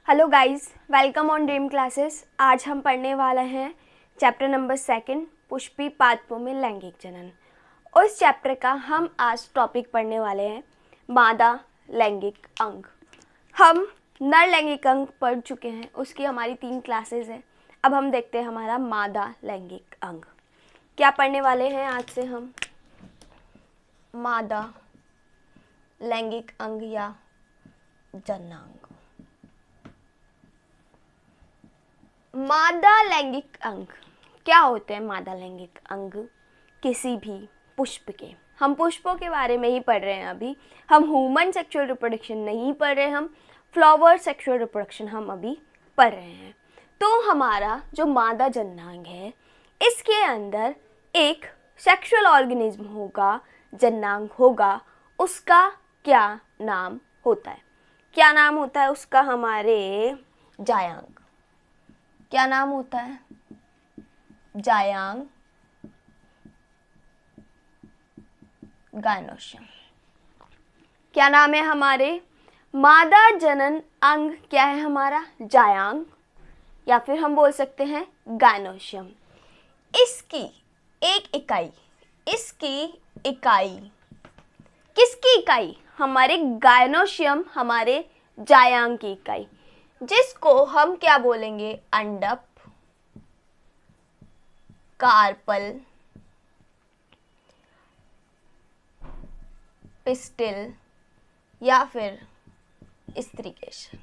Hello guys, welcome on dream classes. आज हम पढ़ने वाले हैं चैप्टर नंबर 2 पुष्पी पादपों में लैंगिक जनन। उस चैप्टर का हम आज टॉपिक पढ़ने वाले हैं मादा लैंगिक अंग। हम नर लैंगिक अंग पढ़ चुके हैं, उसकी हमारी 3 क्लासेस हैं। अब हम देखते हैं हमारा मादा लैंगिक अंग क्या पढ़ने वाले हैं। आज से हम मादा लैंगिक अंग या जननांग। मादा लैंगिक अंग क्या होते हैं? मादा लैंगिक अंग किसी भी पुष्प के, हम पुष्पों के बारे में ही पढ़ रहे हैं अभी। हम ह्यूमन सेक्सुअल रिप्रोडक्शन नहीं पढ़ रहे, हम फ्लावर सेक्सुअल रिप्रोडक्शन हम अभी पढ़ रहे हैं। तो हमारा जो मादा जननांग है, इसके अंदर एक सेक्सुअल ऑर्गेनिज्म होगा, जननांग होगा। उसका क्या नाम होता है? क्या नाम होता है उसका? हमारे जायांग। क्या नाम होता है? जायांग गायनोशियम। क्या नाम है हमारे मादा जनन अंग? क्या है हमारा? जायांग, या फिर हम बोल सकते हैं गायनोशियम। इसकी इकाई किसकी इकाई? हमारे गायनोशियम, हमारे जायांग की इकाई, जिसको हम क्या बोलेंगे? अंडप, कार्पल, पिस्टिल या फिर स्त्रीकेशर।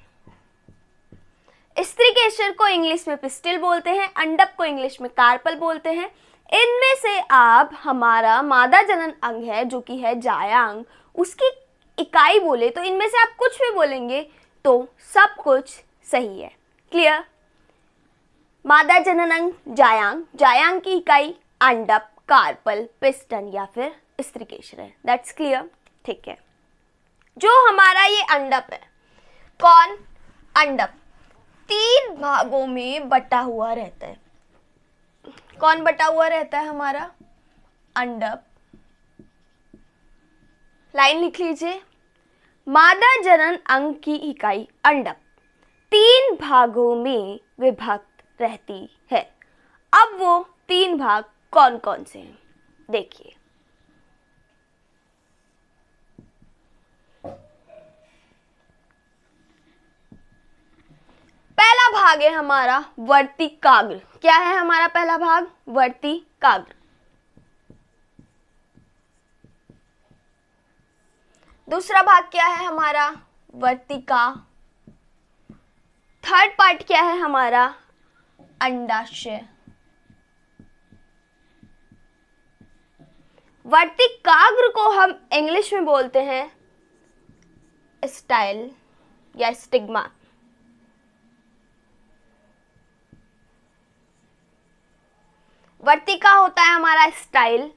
स्त्रीकेशर को इंग्लिश में पिस्टिल बोलते हैं, अंडप को इंग्लिश में कार्पल बोलते हैं। इनमें से आप हमारा मादा जनन अंग है जो कि है जायांग, उसकी इकाई बोले तो इनमें से आप कुछ भी बोलेंगे तो सब कुछ सही है। क्लियर? मादा जनन अंग जायांग, जायांग की इकाई अंडप, कार्पल, पिस्टन या फिर स्त्रीकेशर है। That's clear? ठीक है। जो हमारा ये अंडप है, कौन? अंडप 3 भागों में बटा हुआ रहता है। कौन बटा हुआ रहता है? हमारा अंडप। लाइन लिख लीजिए। मादा जनन अंग की इकाई अंडप 3 भागों में विभक्त रहती है। अब वो 3 भाग कौन कौन से हैं? देखिए, पहला भाग है हमारा वर्तिकाग्र। क्या है हमारा पहला भाग? वर्तिकाग्र। दूसरा भाग क्या है हमारा? वर्तिका। थर्ड पार्ट क्या है हमारा? अंडाशय। वर्तिकाग्र को हम इंग्लिश में बोलते हैं स्टाइल या स्टिग्मा। वर्तिका होता है हमारा स्टाइल,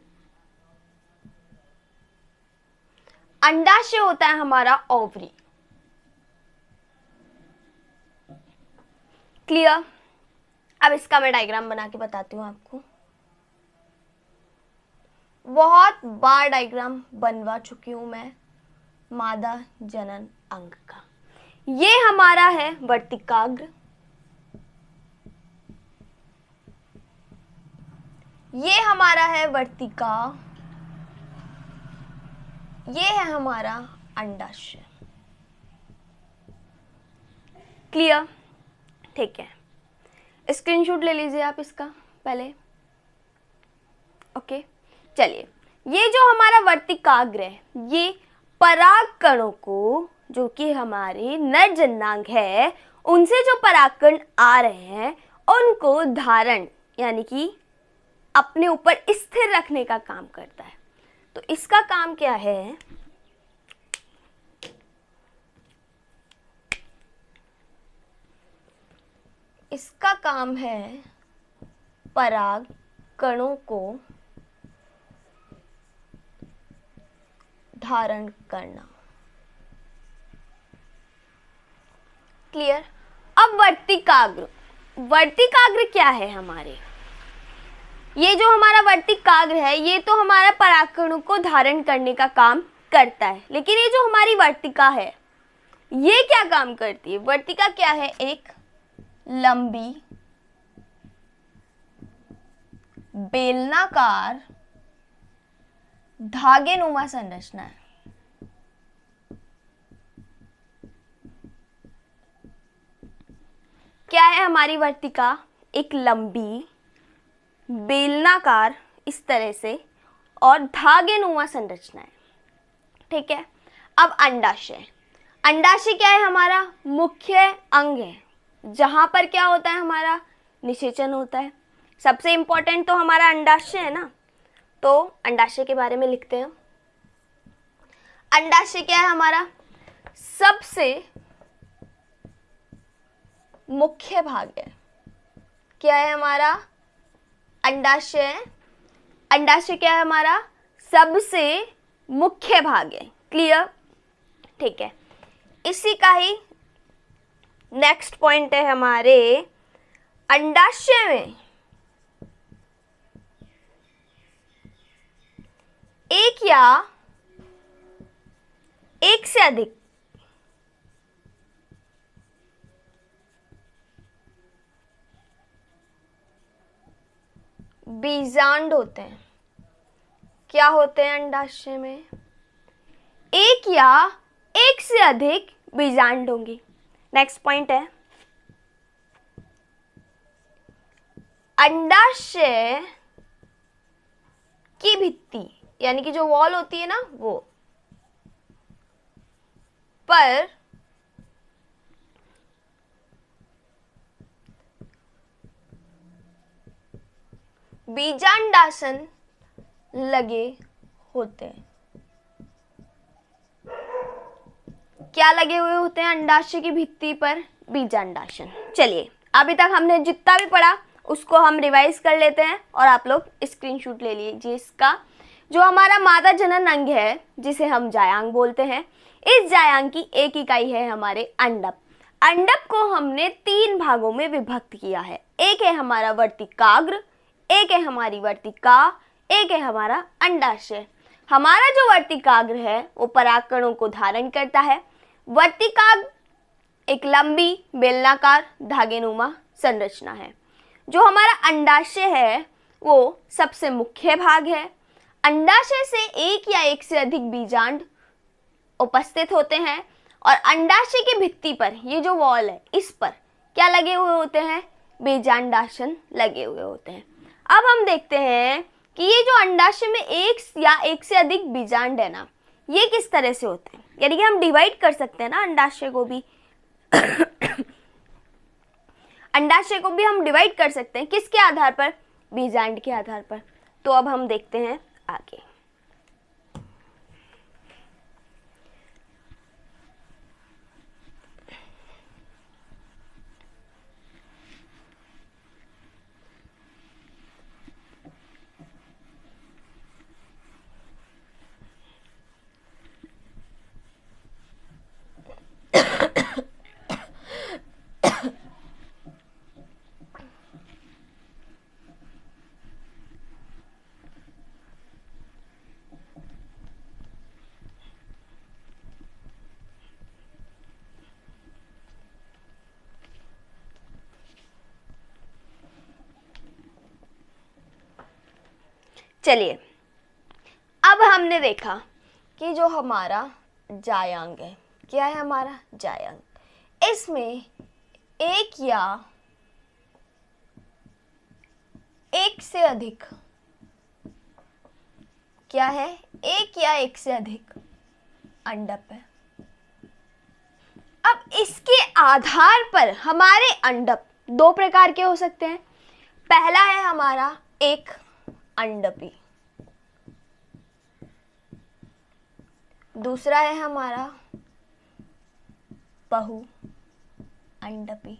अंडाशय होता है हमारा ओवरी। क्लियर? अब इसका मैं डायग्राम बना के बताती हूँ आपको। बहुत बार डायग्राम बनवा चुकी हूं मैं मादा जनन अंग का। ये हमारा है वर्तिकाग्र, ये हमारा है वर्तिका, ये है हमारा अंडाशय। क्लियर? ठीक है, स्क्रीनशॉट ले लीजिए आप इसका पहले। ओके, चलिए। ये जो हमारा वर्तिकाग्र है, ये पराग कणों को, जो कि हमारे नर जननांग है, उनसे जो परागकण आ रहे हैं उनको धारण यानी कि अपने ऊपर स्थिर रखने का काम करता है। तो इसका काम क्या है? इसका काम है पराग कणों को धारण करना। क्लियर? अब वर्तिकाग्र क्या है हमारे? ये जो हमारा वर्तिकाग्र है, ये तो हमारा परागकणों को धारण करने का काम करता है, लेकिन ये जो हमारी वर्तिका है, ये क्या काम करती है? वर्तिका क्या है? एक लंबी बेलनाकार धागेनुमा संरचना है। क्या है हमारी वर्तिका? एक लंबी बेलनाकार इस तरह से और धागेनुमा संरचना है। ठीक है। अब अंडाशय, अंडाशय क्या है? हमारा मुख्य अंग है, जहां पर क्या होता है? हमारा निषेचन होता है। सबसे इंपॉर्टेंट तो हमारा अंडाशय है ना, तो अंडाशय के बारे में लिखते हैं। अंडाशय क्या है हमारा? सबसे मुख्य भाग है। क्या है हमारा? अंडाशय, अंडाशय क्या है हमारा? सबसे मुख्य भाग है। क्लियर? ठीक है। इसी का ही नेक्स्ट पॉइंट है हमारे, अंडाशय में एक या एक से अधिक बीजांड होते हैं। क्या होते हैं अंडाशय में? एक या एक से अधिक बीजांड होंगी। नेक्स्ट पॉइंट है, अंडाशय की भित्ति यानी कि जो वॉल होती है ना, वो पर बीजांडासन लगे होते हैं। क्या लगे हुए होते हैं अंडाशय की भित्ति पर? बीजांडासन। चलिए, अभी तक हमने जितना भी पढ़ा उसको हम रिवाइज कर लेते हैं और आप लोग स्क्रीनशॉट ले लीजिए इसका। जो हमारा मादा जनन अंग है जिसे हम जायांग बोलते हैं, इस जायांग की एक इकाई है हमारे अंडप। अंडप को हमने 3 भागों में विभक्त किया है। एक है हमारा वर्तिकाग्र, एक है हमारी वर्तिका, एक है हमारा अंडाशय। हमारा जो वर्तिकाग्र है वो परागकणों को धारण करता है। वर्तिकाग्र एक लंबी बेलनाकार धागेनुमा संरचना है। जो हमारा अंडाशय है वो सबसे मुख्य भाग है। अंडाशय से एक या एक से अधिक बीजांड उपस्थित होते हैं और अंडाशय की भित्ति पर, ये जो वॉल है, इस पर क्या लगे हुए होते हैं? बीजांडासन लगे हुए होते हैं। अब हम देखते हैं कि ये जो अंडाशय में एक या एक से अधिक बीजांड है ना, ये किस तरह से होते हैं। यानी कि हम डिवाइड कर सकते हैं ना अंडाशय को भी अंडाशय को भी हम डिवाइड कर सकते हैं। किसके आधार पर? बीजांड के आधार पर। तो अब हम देखते हैं आगे। चलिए, अब हमने देखा कि जो हमारा जायांग है, क्या है हमारा जायांग, इसमें एक या एक से अधिक, क्या है? एक या एक से अधिक अंडप है। अब इसके आधार पर हमारे अंडप 2 प्रकार के हो सकते हैं। पहला है हमारा एक अंडपी, दूसरा है हमारा बहु अंडपी।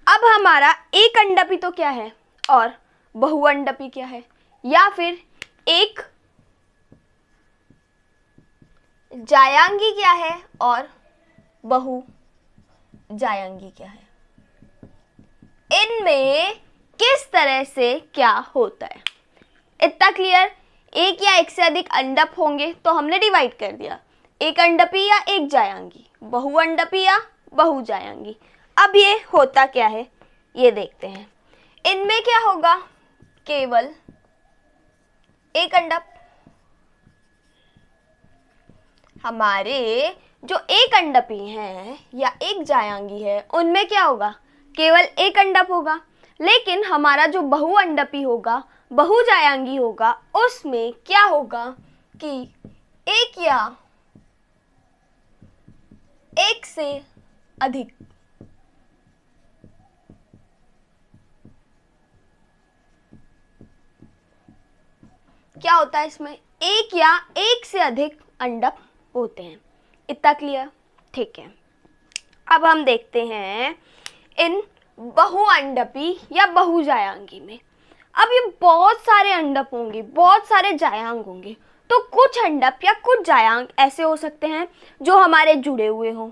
अब हमारा एक अंडपी तो क्या है और बहुअंडपी क्या है, या फिर एक जायांगी क्या है और बहु जायांगी क्या है, इनमें किस तरह से क्या होता है। इतना क्लियर? एक या एक से अधिक अंडप होंगे तो हमने डिवाइड कर दिया। एक अंडपी या एक जायांगी, बहुअंडपी या बहुजायांगी। अब ये होता क्या है ये देखते हैं। इनमें क्या होगा, केवल एक अंडप। हमारे जो एक अंडपी हैं या एक जायांगी है उनमें क्या होगा, केवल एक अंडप होगा। लेकिन हमारा जो बहुअंडपी होगा, बहुजायांगी होगा, उसमें क्या होगा कि एक या एक से अधिक क्या होता है, इसमें एक या एक से अधिक अंडप होते हैं। इतना क्लियर? ठीक है। अब हम देखते हैं इन बहुअंडपी या बहुजायांगी में। अब ये बहुत सारे अंडप होंगे, बहुत सारे जायांग होंगे, तो कुछ अंडप या कुछ जायांग ऐसे हो सकते हैं जो हमारे जुड़े हुए हों,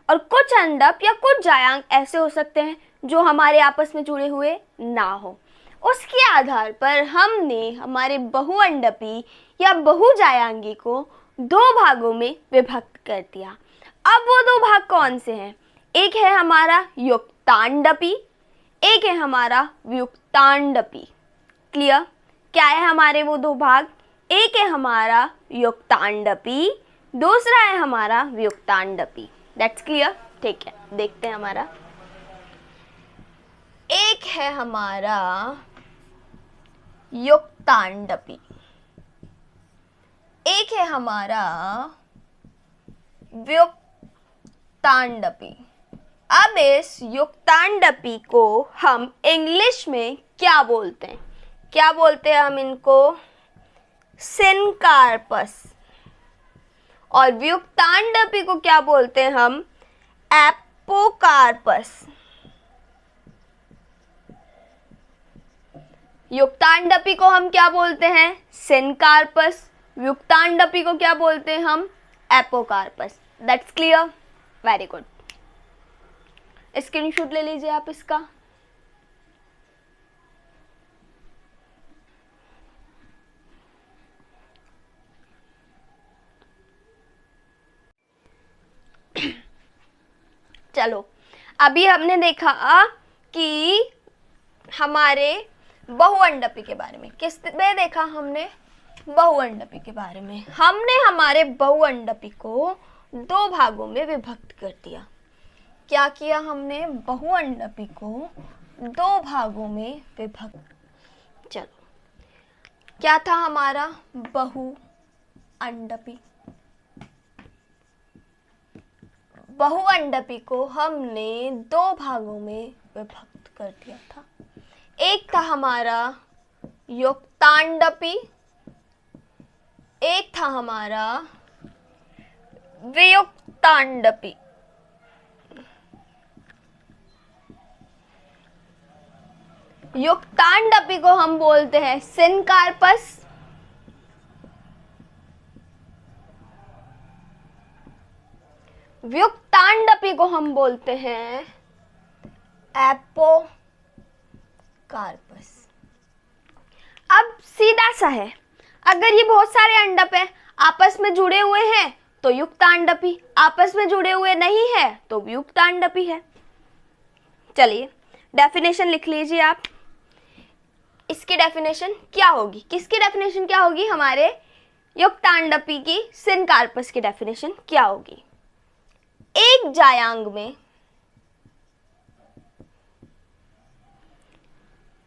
और कुछ अंडप या कुछ जायांग ऐसे हो सकते हैं जो हमारे आपस में जुड़े हुए ना हो। उसके आधार पर हमने हमारे बहुअंडपी या बहुजायांगी को दो भागों में विभक्त कर दिया। अब वो दो भाग कौन से हैं? एक है हमारा युक्तांडपी, एक है हमारा व्युक्तांडपी। क्लियर? क्या है हमारे वो दो भाग? एक है हमारा युक्तांडपी, दूसरा है हमारा व्युक्तांडपी। That's clear? ठीक है, देखते हैं हमारा। एक है हमारा युक्तांडपी, एक है हमारा व्युक्तांडपी। अब इस युक्तांडपी को हम इंग्लिश में क्या बोलते हैं? क्या बोलते हैं हम इनको? सिनकार्पस। और व्युक्तांडपी को क्या बोलते हैं हम? एपोकार्पस। युक्तांडपी को हम क्या बोलते हैं? सिनकार्पस। व्युक्तांडपी को क्या बोलते हैं हम? Apocarpous. That's clear? Very good. Screenshot ले लीजिए आप इसका। चलो, अभी हमने देखा कि हमारे बहुअंडपी के बारे में। किस में देखा हमने? बहुअंडपी के बारे में। हमने हमारे बहुअंडपी को दो भागों में विभक्त कर दिया। क्या किया हमने? बहुअंडपी को दो भागों में विभक्त। चलो, क्या था हमारा बहुअंडपी? बहुअंडपी को हमने दो भागों में विभक्त कर दिया था। एक था हमारा युक्तांडपी, एक था हमारा व्युक्तांडपी। युक्तांडपी को हम बोलते हैं सिनकार्पस, व्युक्तांडपी को हम बोलते हैं एपोकार्पस। अब सीधा सा है, अगर ये बहुत सारे अंडप है आपस में जुड़े हुए हैं तो युक्तांडपी, आपस में जुड़े हुए नहीं है तो व्युक्तांडपी है। चलिए डेफिनेशन लिख लीजिए आप। इसकी डेफिनेशन क्या होगी? किसकी डेफिनेशन क्या होगी? हमारे युक्तांडपी की सिनकार्पस की डेफिनेशन क्या होगी? एक जायांग में,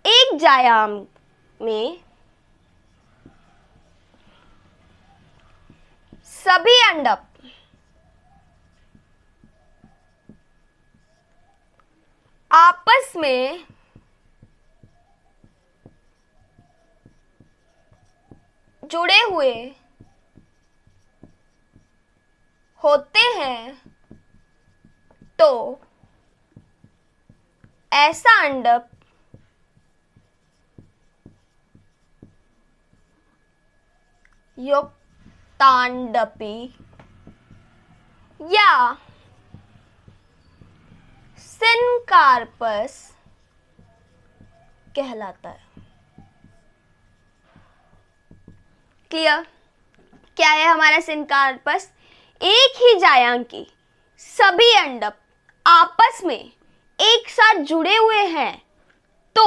एक जायांग में सभी अंडप आपस में जुड़े हुए होते हैं तो ऐसा अंडप युक्तांडपी या सिनकार्पस कहलाता है। क्लियर? क्या है हमारा सिनकार्पस? एक ही जायांग के सभी अंडप आपस में एक साथ जुड़े हुए हैं तो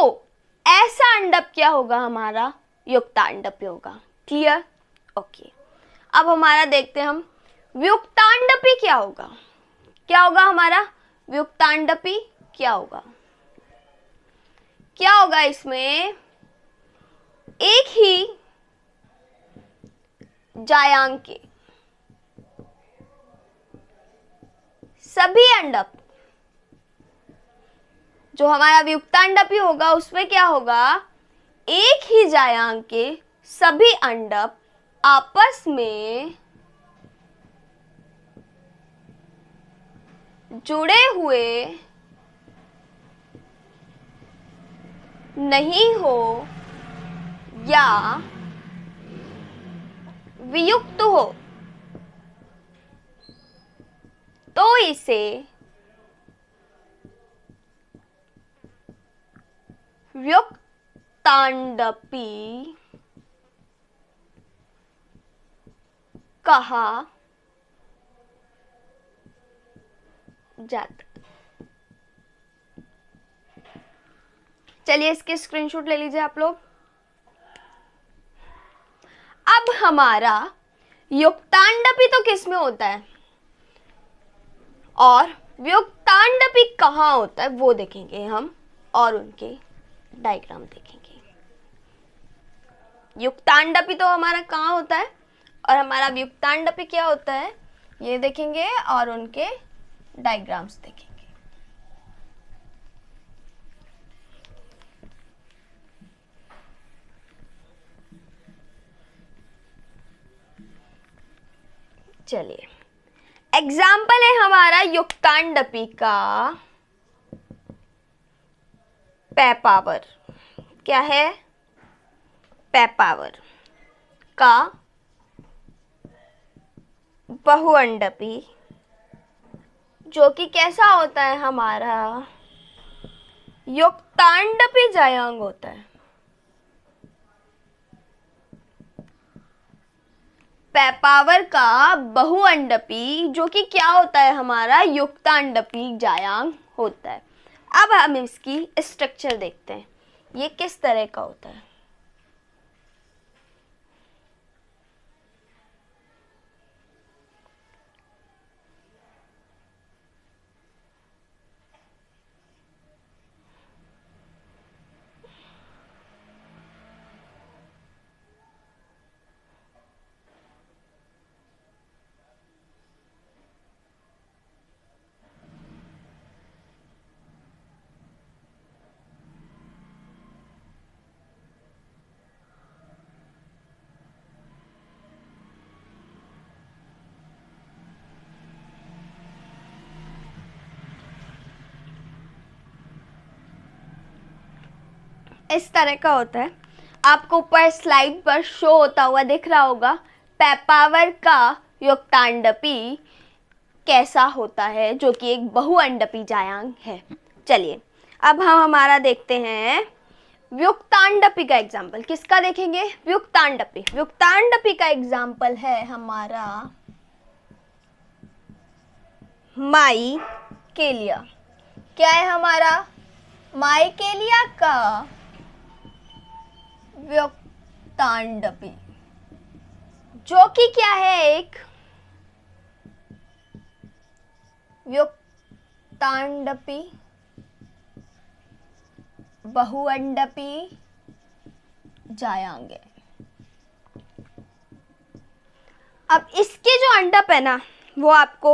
ऐसा अंडप क्या होगा? हमारा युक्तांडपी होगा। क्लियर? ओके। अब हमारा देखते हैं हम व्युक्तांडपी क्या होगा। क्या होगा हमारा व्युक्तांडपी? क्या होगा? क्या होगा इसमें? एक ही जायांग के सभी अंडप, जो हमारा व्युक्तांडपी होगा उसमें क्या होगा? एक ही जायांग के सभी अंडप आपस में जुड़े हुए नहीं हो या वियुक्त हो तो इसे व्युक्तांडपी कहा जाता। चलिए इसके स्क्रीनशॉट ले लीजिए आप लोग। अब हमारा युक्तांडपी तो किस में होता है और व्युक्तांडपी कहाँ होता है वो देखेंगे हम और उनके डायग्राम देखेंगे। युक्तांडपी तो हमारा कहाँ होता है और हमारा व्युक्तांडपी क्या होता है ये देखेंगे और उनके डायग्राम्स देखेंगे। चलिए एग्जाम्पल है हमारा युक्तांडपी का पैपावर। क्या है? पैपावर का बहुअंडपी जो कि कैसा होता है? हमारा युक्तांडपी जायांग होता है। पैपावर का बहुअंडपी जो कि क्या होता है? हमारा युक्तांडपी जायांग होता है। अब हम इसकी स्ट्रक्चर देखते हैं, ये किस तरह का होता है। इस तरह का होता है। आपको ऊपर स्लाइड पर शो होता हुआ दिख रहा होगा पैपावर का युक्तांडपी कैसा होता है जो कि एक बहुअंडपी जायांग है। चलिए अब हम हमारा देखते हैं व्युक्तांडपी का एग्जाम्पल। किसका देखेंगे? व्युक्तांडपी। व्युक्तांडपी का एग्जाम्पल है हमारा माइकेलिया। क्या है हमारा? माइकेलिया का व्युक्तांडपी जो कि क्या है? एक व्युक्तांडपी बहुअंडपी जायांग है। अब इसके जो अंडप है ना वो आपको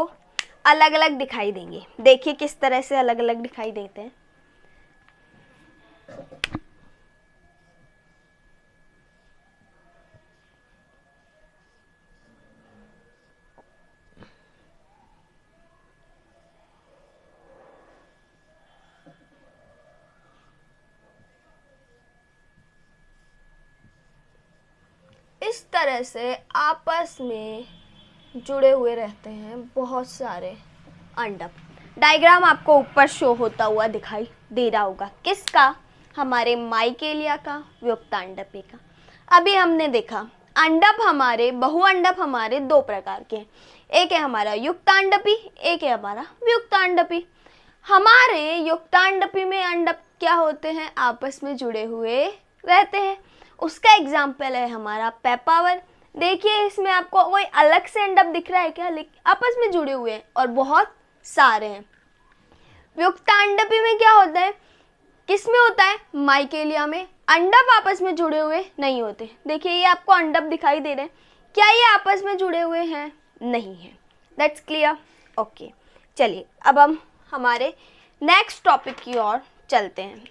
अलग अलग दिखाई देंगे। देखिए किस तरह से अलग अलग दिखाई देते हैं। इस तरह से आपस में जुड़े हुए रहते हैं बहुत सारे अंडप। डायग्राम आपको ऊपर शो होता हुआ दिखाई दे रहा होगा। किसका? हमारे माइकेलिया का व्युक्तांडपी का। अभी हमने देखा अंडप हमारे बहुअंडप हमारे दो प्रकार के हैं। एक है हमारा युक्तांडपी, एक है हमारा वियुक्तांडपी। हमारे युक्तांडपी में अंडक क्या होते हैं, आपस में जुड़े हुए रहते हैं। उसका एग्जाम्पल है हमारा पेपावर। देखिए इसमें आपको कोई अलग से अंडक दिख रहा है क्या, आपस में जुड़े हुए हैं और बहुत सारे हैं। वियुक्तांडपी में क्या होता है, किस में होता है, माइकेलिया में। अंडक आपस में जुड़े हुए नहीं होते। देखिए ये आपको अंडक दिखाई दे रहे हैं, क्या ये आपस में जुड़े हुए हैं, नहीं है। That's clear, okay. चलिए अब हम हमारे नेक्स्ट टॉपिक की ओर चलते हैं।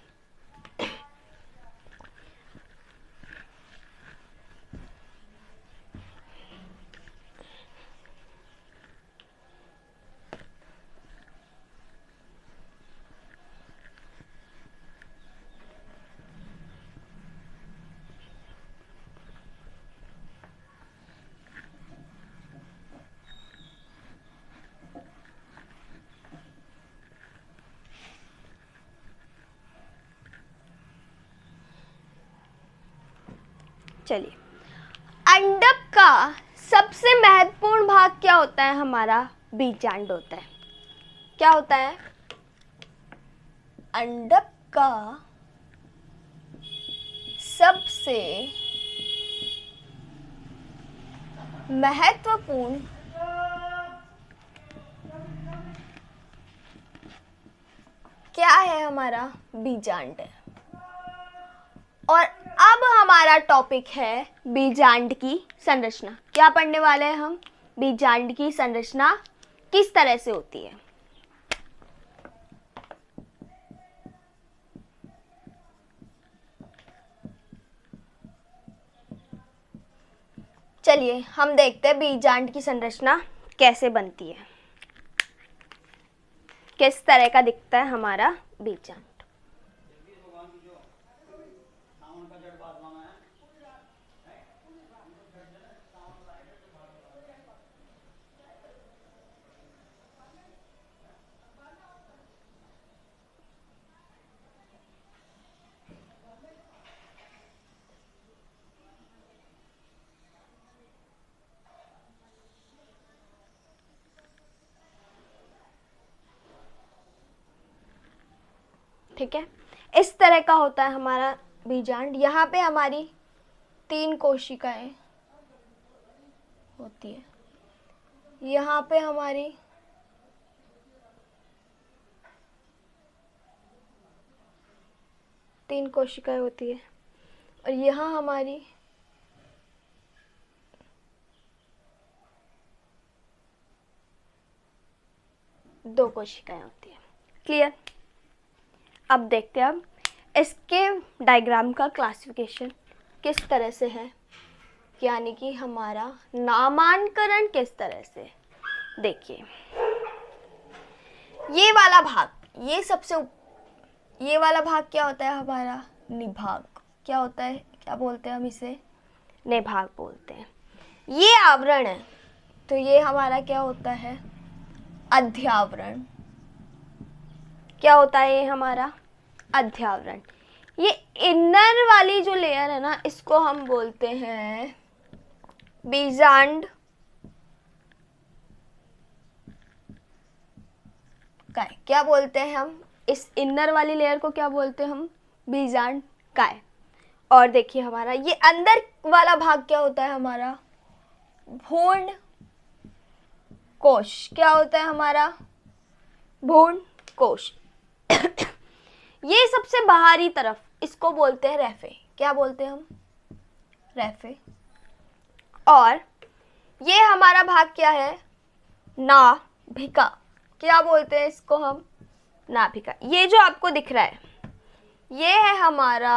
चलिए, अंडक का सबसे महत्वपूर्ण भाग क्या होता है, हमारा बीजांड होता है। क्या होता है, अंडक का सबसे महत्वपूर्ण क्या है, हमारा बीजांड है। और अब हमारा टॉपिक है बीजांड की संरचना। क्या पढ़ने वाले हैं हम, बीजांड की संरचना किस तरह से होती है। चलिए हम देखते हैं बीजांड की संरचना कैसे बनती है, किस तरह का दिखता है हमारा बीजांड। ठीक है, इस तरह का होता है हमारा बीजांड। यहाँ पे हमारी 3 कोशिकाएं होती है, यहाँ पे हमारी 3 कोशिकाएं होती है और यहाँ हमारी 2 कोशिकाएं होती है। क्लियर, अब देखते हैं हम इसके डायग्राम का क्लासिफिकेशन किस तरह से है, यानी कि हमारा नामांकन किस तरह से। देखिए ये वाला भाग, ये वाला भाग क्या होता है, हमारा निभाग। क्या होता है, क्या बोलते हैं हम इसे, निभाग बोलते हैं। ये आवरण है तो ये हमारा क्या होता है, अध्यावरण। क्या होता है ये हमारा अध्यावरण। ये इनर वाली जो लेयर है ना, इसको हम बोलते हैं बीजांड काय। क्या बोलते हैं हम, इस इनर वाली लेयर को क्या बोलते हैं हम, बीजांड काय। और देखिए हमारा ये अंदर वाला भाग क्या होता है, हमारा भ्रूण कोश। क्या होता है हमारा भ्रूण कोश। ये सबसे बाहरी तरफ, इसको बोलते हैं रेफे। क्या बोलते हैं हम, रेफे। और ये हमारा भाग क्या है, नाभिका। क्या बोलते हैं इसको हम, नाभिका। ये जो आपको दिख रहा है ये है हमारा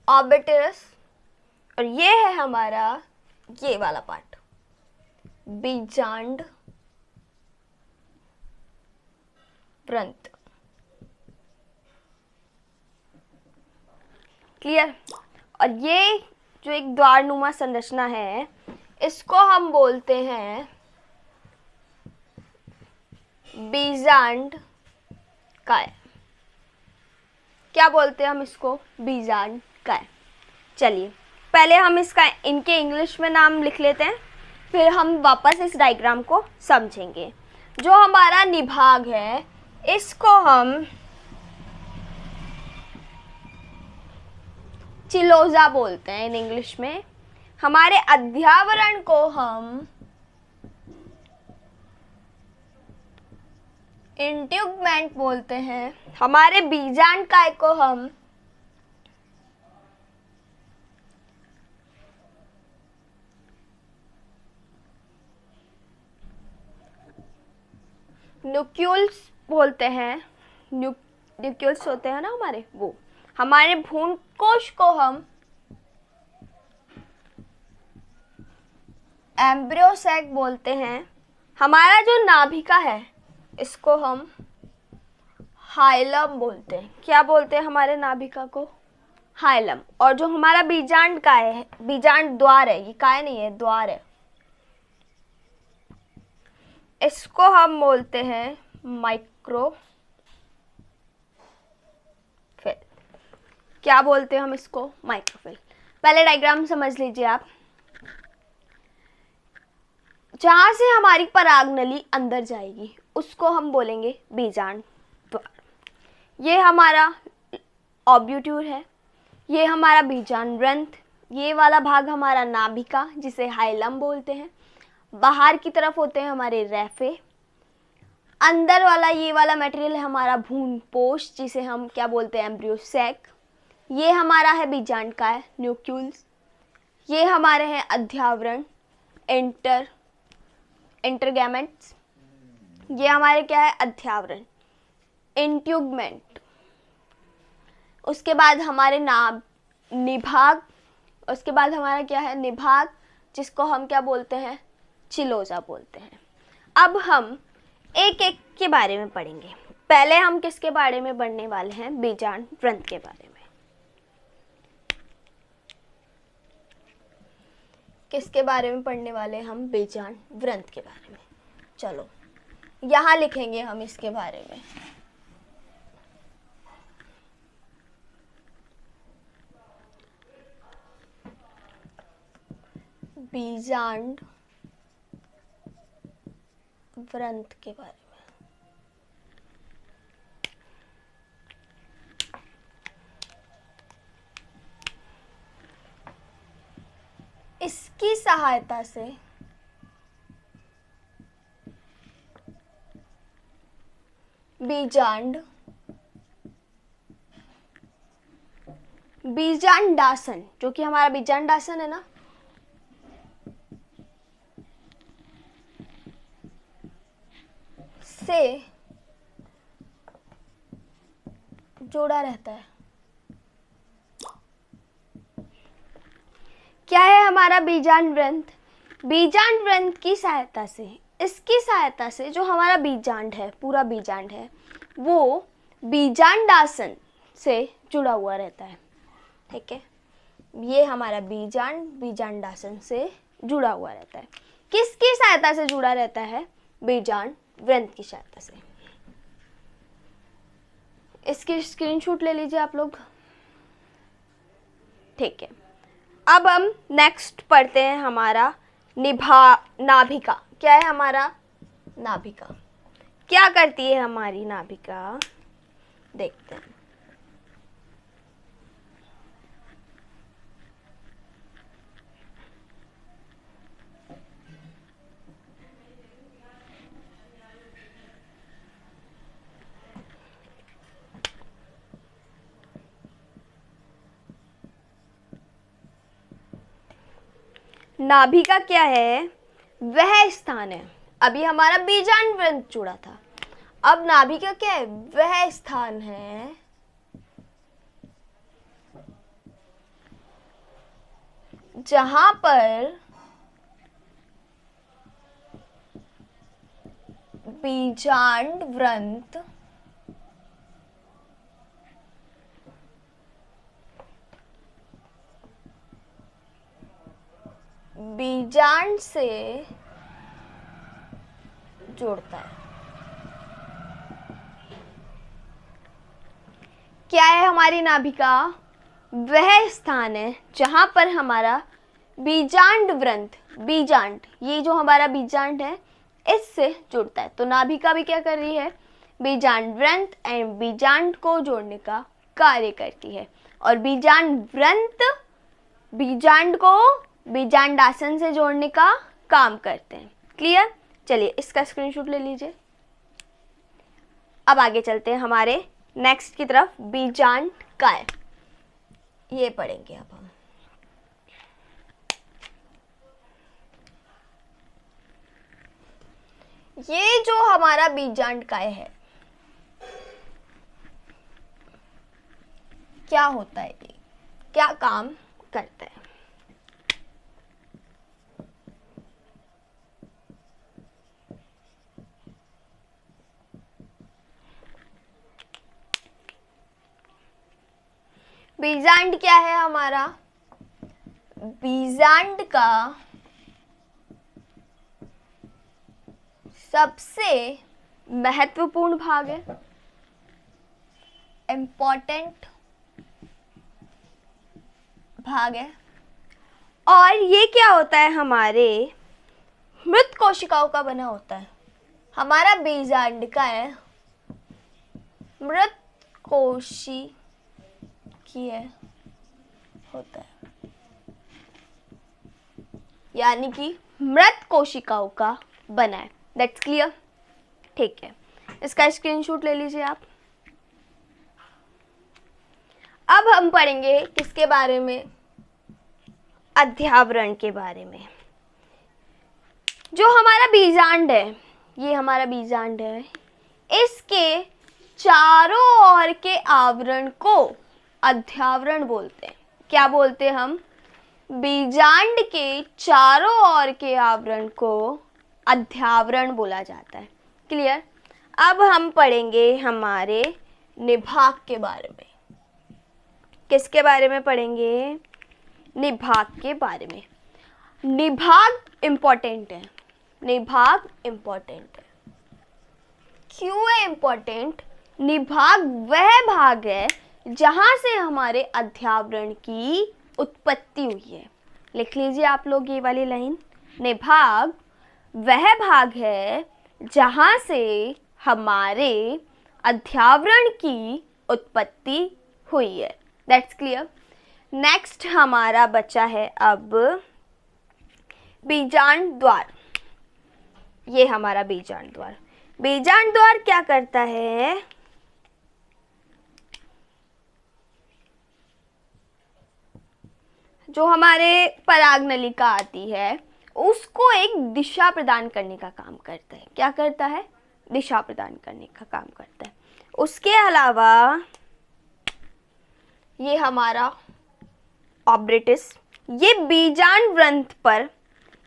ऑर्बिटस और ये है हमारा ये वाला पार्ट बीजांड व्रंत। क्लियर। और ये जो एक द्वारनुमा संरचना है इसको हम बोलते हैं बीजांड काय। क्या बोलते हैं हम इसको, बीजांड काय। चलिए पहले हम इसका इनके इंग्लिश में नाम लिख लेते हैं, फिर हम वापस इस डायग्राम को समझेंगे। जो हमारा निभाग है इसको हम चिलोजा बोलते हैं इन इंग्लिश में। हमारे अध्यावरण को हम इंट्यूगमेंट बोलते हैं। हमारे बीजांडकाय को हम न्यूक्यूल्स बोलते हैं। न्यूक्यूल्स होते हैं ना हमारे, वो। हमारे भ्रूण कोश को हम एम्ब्रियोसैक बोलते हैं। हमारा जो नाभिका है इसको हम हाइलम बोलते हैं। क्या बोलते हैं हमारे नाभिका को? हाइलम। और जो हमारा बीजांड काय है, बीजांड द्वार है, ये काय नहीं है, द्वार है, इसको हम बोलते हैं माइक्रोफिल। क्या बोलते हैं हम इसको? माइक्रोफिल। पहले डायग्राम समझ लीजिए आप। जहां से हमारी परागनली अंदर जाएगी उसको हम बोलेंगे बीजांड द्वार। ये हमारा ओव्यूट्यूर है, ये हमारा बीजांड ग्रंथ, ये वाला भाग हमारा नाभिका जिसे हाइलम बोलते हैं। बाहर की तरफ होते हैं हमारे रेफे। अंदर वाला ये वाला मटेरियल है हमारा भ्रूणपोष जिसे हम क्या बोलते हैं? एम्ब्रियोसैक। ये हमारा है बीजांडकाय, न्यूक्यूल्स। ये हमारे हैं अध्यावरण, इंटरगैमेट्स। ये हमारे क्या है? अध्यावरण, इंट्यूगमेंट। उसके बाद हमारे निभाग। उसके बाद हमारा क्या है? निभाग, जिसको हम क्या बोलते हैं? चिलोजा बोलते हैं। अब हम एक एक के बारे में पढ़ेंगे। पहले हम किसके बारे में पढ़ने वाले हैं? बीजांड ग्रंथ के बारे में। किसके बारे में पढ़ने वाले हम? बीजांड ग्रंथ के बारे में। चलो यहाँ लिखेंगे हम इसके बारे में। बीजांड ग्रंथ के बारे में। इसकी सहायता से बीजांडासन, जो कि हमारा बीजांडासन है ना, से जोड़ा रहता है। क्या है हमारा बीजांड ग्रंथ? बीजांड ग्रंथ की सहायता से, इसकी सहायता से जो हमारा बीजांड है, पूरा बीजांड है, वो बीजांडासन से जुड़ा हुआ रहता है। ठीक है, ये हमारा बीजांडासन से जुड़ा हुआ रहता है। किसकी सहायता से जुड़ा रहता है? बीजांड ग्रंथ की सहायता से। इसकी स्क्रीनशॉट ले लीजिए आप लोग। ठीक है, अब हम नेक्स्ट पढ़ते हैं हमारा नाभिका। क्या है हमारा नाभिका? क्या करती है हमारी नाभिका? देखते हैं। नाभिका क्या है? वह स्थान है। अभी हमारा बीजांड ग्रंथ जुड़ा था, अब नाभिका क्या है? वह स्थान है जहां पर बीजांड ग्रंथ बीजांड से जोड़ता है। क्या है हमारी नाभिका? वह स्थान है जहां पर हमारा बीजांड व्रंत, बीजांड, ये जो हमारा बीजांड है इससे जुड़ता है। तो नाभिका भी क्या कर रही है, बीजांड व्रंत एंड बीजांड को जोड़ने का कार्य करती है। और बीजांड व्रंत बीजांड को बीजांडासन से जोड़ने का काम करते हैं। क्लियर? चलिए इसका स्क्रीनशॉट ले लीजिए। अब आगे चलते हैं हमारे नेक्स्ट की तरफ, बीजांड काय, ये पढ़ेंगे अब हम। ये जो हमारा बीजांड काय है, क्या होता है, ये क्या काम करता है? बीजांड क्या है हमारा? बीजांड का सबसे महत्वपूर्ण भाग है, इंपॉर्टेंट भाग है। और ये क्या होता है, हमारे मृत कोशिकाओं का बना होता है। हमारा बीजांड का है मृत कोशिकीय होता है, यानी कि मृत कोशिकाओं का बना है। That's clear? ठीक है, इसका स्क्रीनशॉट ले लीजिए आप। अब हम पढ़ेंगे किसके बारे में? अध्यावरण के बारे में। जो हमारा बीजांड है, ये हमारा बीजांड है, इसके चारों ओर के आवरण को अध्यावरण बोलते हैं। क्या बोलते हैं हम? बीजांड के चारों ओर के आवरण को अध्यावरण बोला जाता है। क्लियर? अब हम पढ़ेंगे हमारे निभाग के बारे में। किसके बारे में पढ़ेंगे? निभाग के बारे में। निभाग इंपॉर्टेंट है, निभाग इंपॉर्टेंट है। क्यों है इंपॉर्टेंट? निभाग वह भाग है जहां से हमारे अध्यावरण की उत्पत्ति हुई है। लिख लीजिए आप लोग ये वाली लाइन, निभाग वह भाग है जहां से हमारे अध्यावरण की उत्पत्ति हुई है। That's clear? नेक्स्ट हमारा बचा है अब बीजांड द्वार। ये हमारा बीजांड द्वार। बीजांड द्वार क्या करता है? जो हमारे पराग नलिका आती है उसको एक दिशा प्रदान करने का काम करता है। क्या करता है? दिशा प्रदान करने का काम करता है। उसके अलावा ये हमारा ऑब्रेटिस, ये बीजांड व्रंत पर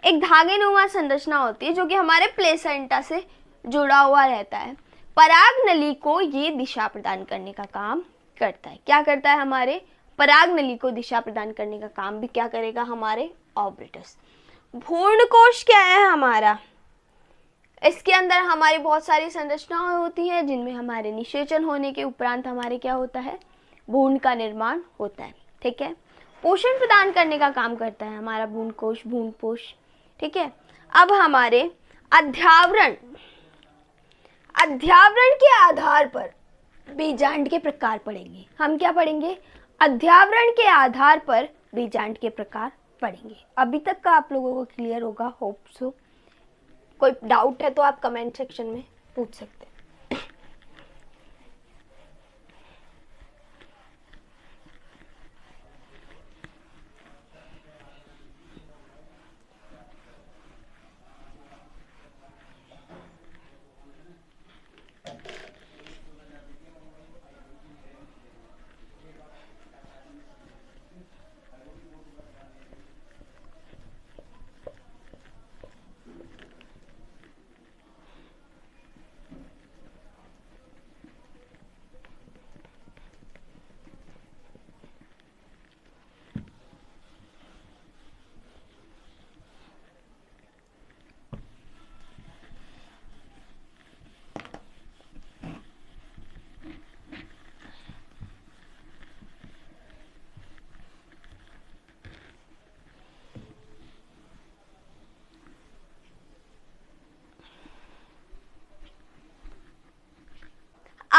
एक धागेनुमा संरचना होती है जो कि हमारे प्लेसेंटा से जुड़ा हुआ रहता है। पराग नली को ये दिशा प्रदान करने का काम करता है। क्या करता है? हमारे पराग नली को दिशा प्रदान करने का काम भी क्या करेगा? हमारे ऑब्रेटस। भ्रूणकोश क्या है हमारा? इसके अंदर हमारी बहुत सारी संरचनाएं होती हैं जिनमें हमारे निषेचन होने के उपरांत हमारे क्या होता है? भ्रूण का निर्माण होता है। ठीक है, पोषण प्रदान करने का काम करता है हमारा भ्रूणकोश, भ्रूणपोष। ठीक है, अब हमारे अध्यावरण, अध्यावरण के आधार पर बीजांड के प्रकार पढ़ेंगे। हम क्या पढ़ेंगे? अध्यावरण के आधार पर बीजांड के प्रकार पढ़ेंगे। अभी तक का आप लोगों को क्लियर होगा, होप सो। कोई डाउट है तो आप कमेंट सेक्शन में पूछ सकते हैं।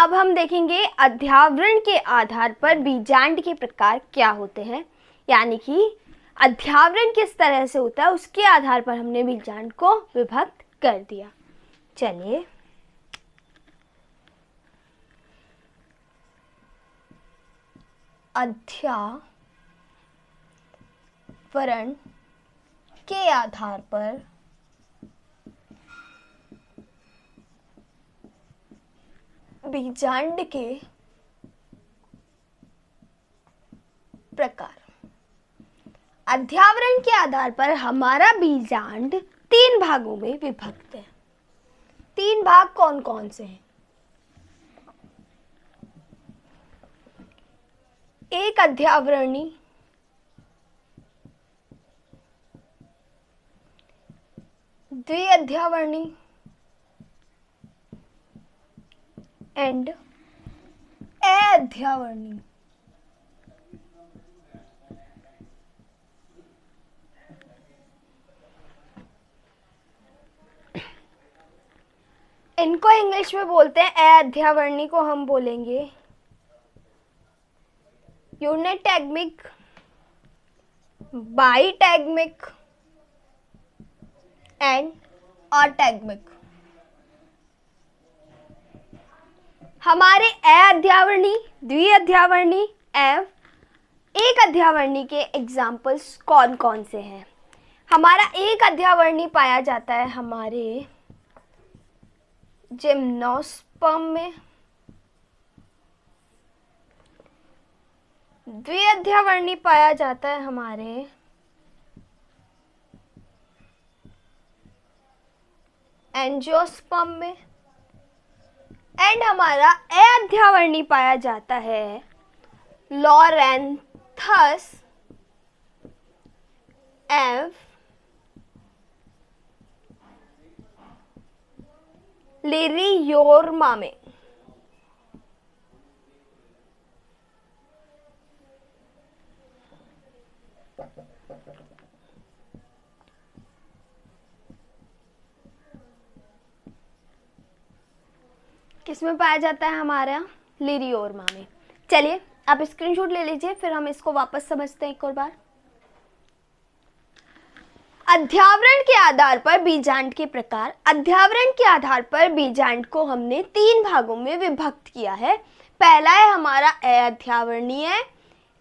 अब हम देखेंगे अध्यावरण के आधार पर बीजांड के प्रकार क्या होते हैं, यानी कि अध्यावरण किस तरह से होता है उसके आधार पर हमने बीजांड को विभक्त कर दिया। चलिए अध्यावरण के आधार पर बीजांड के प्रकार। अध्यावरण के आधार पर हमारा बीजांड 3 भागों में विभक्त है। 3 भाग कौन कौन से हैं? एक अध्यावरणी, द्विअध्यावरणी एंड अध्यावरणी। इनको इंग्लिश में बोलते हैं अध्यावरणी को हम बोलेंगे यूनिटैग्मिक, बाईटैग्मिक एंड अटैग्मिक। हमारे अध्यावरणी, द्विअध्यावरणी एवं एक अध्यावरणी के एग्जाम्पल्स कौन कौन से हैं? हमारा एक अध्यावरणी पाया जाता है हमारे जिम्नोस्पर्म में, द्विअध्यावरणी पाया जाता है हमारे एंजियोस्पर्म में एंड हमारा अध्यावरणी पाया जाता है लॉरेंथस एवं लिरियोर्मा में। किसमें पाया जाता है? हमारा लिरियोर्मा में। चलिए आप स्क्रीनशॉट ले लीजिए, फिर हम इसको वापस समझते हैं एक और बार। अध्यावरण के आधार पर बीजांड के प्रकार। अध्यावरण के आधार पर बीजांड को हमने 3 भागों में विभक्त किया है। पहला है हमारा अध्यावरणीय।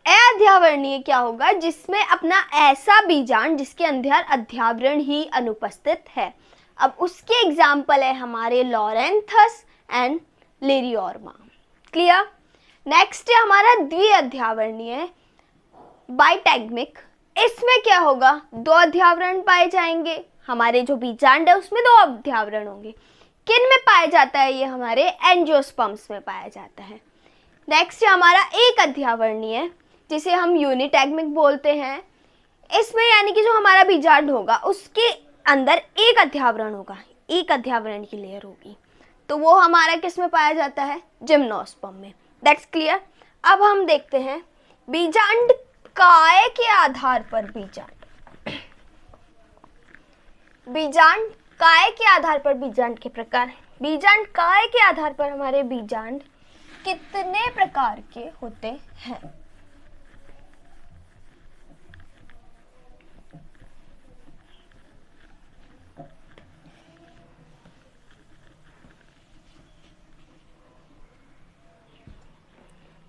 अध्यावरणीय क्या होगा? जिसमें अपना ऐसा बीजांड जिसके अंदर अध्यावरण ही अनुपस्थित है। अब उसके एग्जाम्पल है हमारे लॉरेंथस एंड लिरियोर्मा। क्लियर? नेक्स्ट है हमारा द्विअध्यावरणीय, बाईटैग्मिक। इसमें क्या होगा? 2 अध्यावरण पाए जाएंगे। हमारे जो बीजांड है उसमें 2 अध्यावरण होंगे। किन में पाया जाता है? ये हमारे एंजियोस्पर्म्स में पाया जाता है। नेक्स्ट है हमारा एक अध्यावरणीय, जिसे हम यूनिटैग्मिक बोलते हैं। इसमें यानी कि जो हमारा बीजांड होगा उसके अंदर एक अध्यावरण होगा, एक अध्यावरण की लेयर होगी, तो वो हमारा किस में पाया जाता है? जिम्नोस्पर्म में। That's clear. अब हम देखते हैं बीजांड काय के आधार पर बीजांड काय के आधार पर बीजांड के प्रकार। बीजांड काय के आधार पर हमारे बीजांड कितने प्रकार के होते हैं?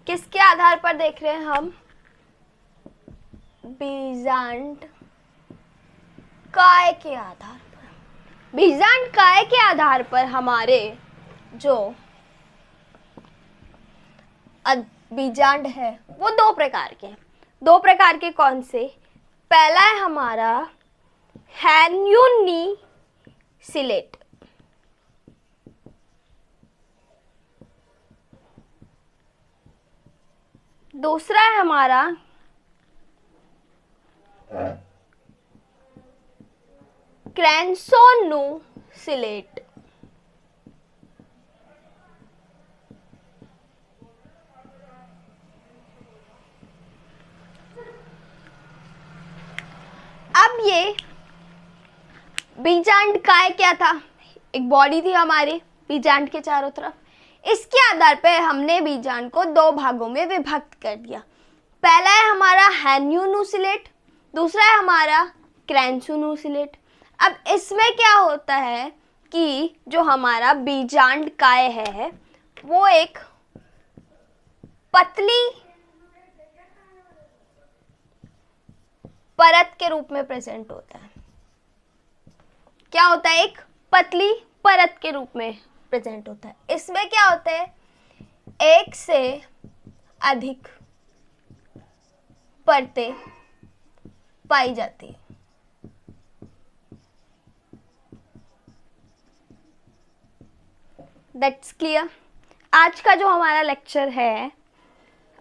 किसके आधार पर देख रहे हैं हम? बीजांड काय के आधार पर। बीजांड काय के आधार पर हमारे जो बीजांड है वो 2 प्रकार के हैं। 2 प्रकार के कौन से? पहला है हमारा हैन्यूनिसिलेट, दूसरा है हमारा क्रैंसोनुसिलेट। अब ये बीजांड काय क्या था? एक बॉडी थी हमारे बीजांड के चारों तरफ। इसके आधार पे हमने बीजांड को दो भागों में विभक्त कर दिया। पहला है हमारा हैन्यूनुसिलेट, दूसरा है हमारा क्रैंसुनुसिलेट। अब इसमें क्या होता है कि जो हमारा बीजांड काय है वो एक पतली परत के रूप में प्रेजेंट होता है। क्या होता है? एक पतली परत के रूप में प्रेजेंट होता है। इसमें क्या होता है? एक से अधिक परतें पाई जाती है। That's clear. आज का जो हमारा लेक्चर है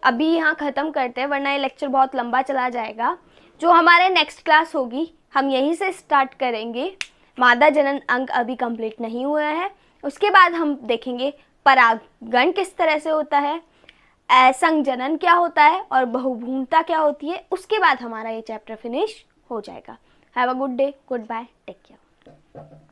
अभी यहाँ ख़त्म करते हैं, वरना ये लेक्चर बहुत लंबा चला जाएगा। जो हमारे नेक्स्ट क्लास होगी हम यहीं से स्टार्ट करेंगे। मादा जनन अंग अभी कंप्लीट नहीं हुआ है। उसके बाद हम देखेंगे परागण किस तरह से होता है, संजनन क्या होता है और बहुभ्रूणता क्या होती है। उसके बाद हमारा ये चैप्टर फिनिश हो जाएगा। Have a good day, goodbye, take care.